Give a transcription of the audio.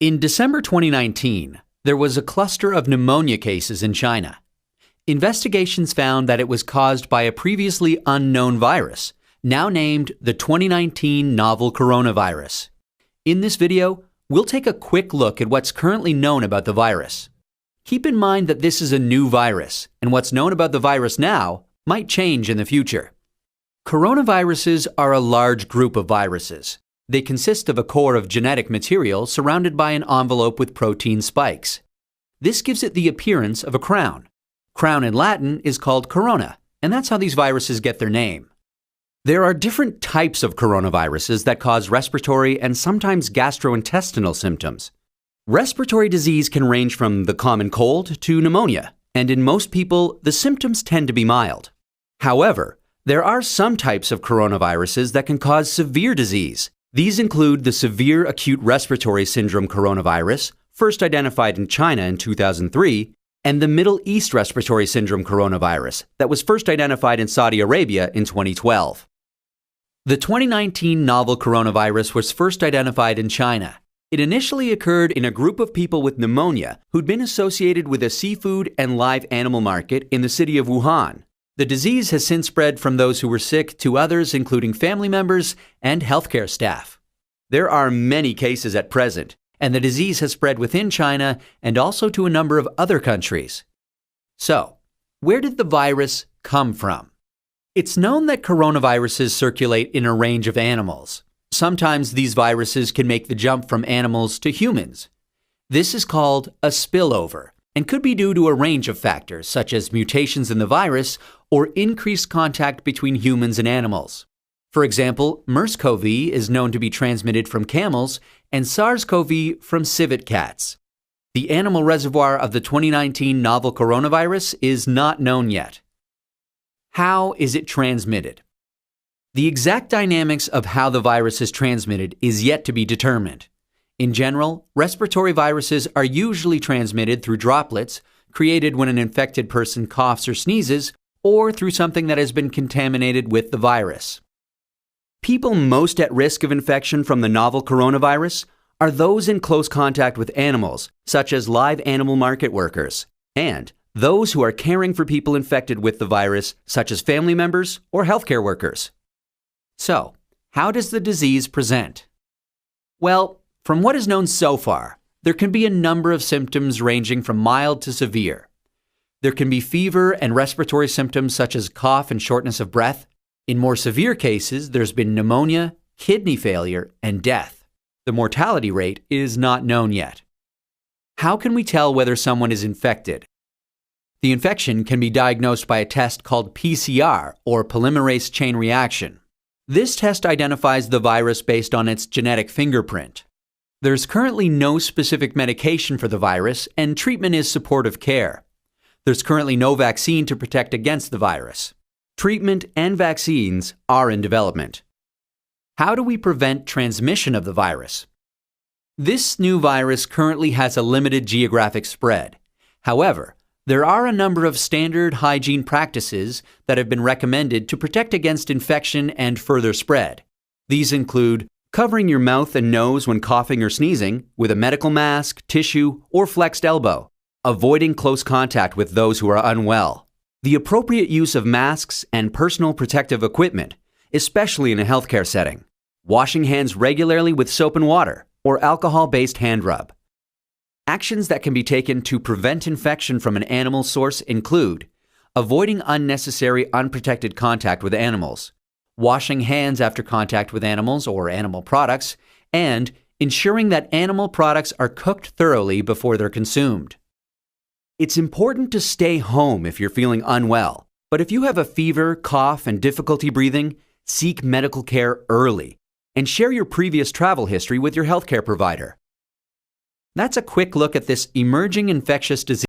In December 2019, there was a cluster of pneumonia cases in China. Investigations found that it was caused by a previously unknown virus, now named the 2019 novel coronavirus. In this video, we'll take a quick look at what's currently known about the virus. Keep in mind that this is a new virus, and what's known about the virus now might change in the future. Coronaviruses are a large group of viruses. They consist of a core of genetic material surrounded by an envelope with protein spikes. This gives it the appearance of a crown. Crown in Latin is called corona, and that's how these viruses get their name. There are different types of coronaviruses that cause respiratory and sometimes gastrointestinal symptoms. Respiratory disease can range from the common cold to pneumonia, and in most people, the symptoms tend to be mild. However, there are some types of coronaviruses that can cause severe disease. These include the Severe Acute Respiratory Syndrome coronavirus, first identified in China in 2003, and the Middle East Respiratory Syndrome coronavirus that was first identified in Saudi Arabia in 2012. The 2019 novel coronavirus was first identified in China. It initially occurred in a group of people with pneumonia who'd been associated with a seafood and live animal market in the city of Wuhan. The disease has since spread from those who were sick to others, including family members and healthcare staff. There are many cases at present, and the disease has spread within China and also to a number of other countries. So, where did the virus come from? It's known that coronaviruses circulate in a range of animals. Sometimes these viruses can make the jump from animals to humans. This is called a spillover and could be due to a range of factors such as mutations in the virus or increased contact between humans and animals. For example, MERS-CoV is known to be transmitted from camels and SARS-CoV from civet cats. The animal reservoir of the 2019 novel coronavirus is not known yet. How is it transmitted? The exact dynamics of how the virus is transmitted is yet to be determined. In general, respiratory viruses are usually transmitted through droplets created when an infected person coughs or sneezes, or through something that has been contaminated with the virus. People most at risk of infection from the novel coronavirus are those in close contact with animals, such as live animal market workers, and those who are caring for people infected with the virus, such as family members or healthcare workers. So, how does the disease present? Well, from what is known so far, there can be a number of symptoms ranging from mild to severe. There can be fever and respiratory symptoms such as cough and shortness of breath. In more severe cases, there's been pneumonia, kidney failure, and death. The mortality rate is not known yet. How can we tell whether someone is infected? The infection can be diagnosed by a test called PCR, or polymerase chain reaction. This test identifies the virus based on its genetic fingerprint. There's currently no specific medication for the virus, and treatment is supportive care. There's currently no vaccine to protect against the virus. Treatment and vaccines are in development. How do we prevent transmission of the virus? This new virus currently has a limited geographic spread. However, there are a number of standard hygiene practices that have been recommended to protect against infection and further spread. These include covering your mouth and nose when coughing or sneezing with a medical mask, tissue, or flexed elbow, avoiding close contact with those who are unwell, the appropriate use of masks and personal protective equipment, especially in a healthcare setting, washing hands regularly with soap and water or alcohol-based hand rub. Actions that can be taken to prevent infection from an animal source include avoiding unnecessary unprotected contact with animals, washing hands after contact with animals or animal products, and ensuring that animal products are cooked thoroughly before they're consumed. It's important to stay home if you're feeling unwell, but if you have a fever, cough, and difficulty breathing, seek medical care early and share your previous travel history with your healthcare provider. That's a quick look at this emerging infectious disease.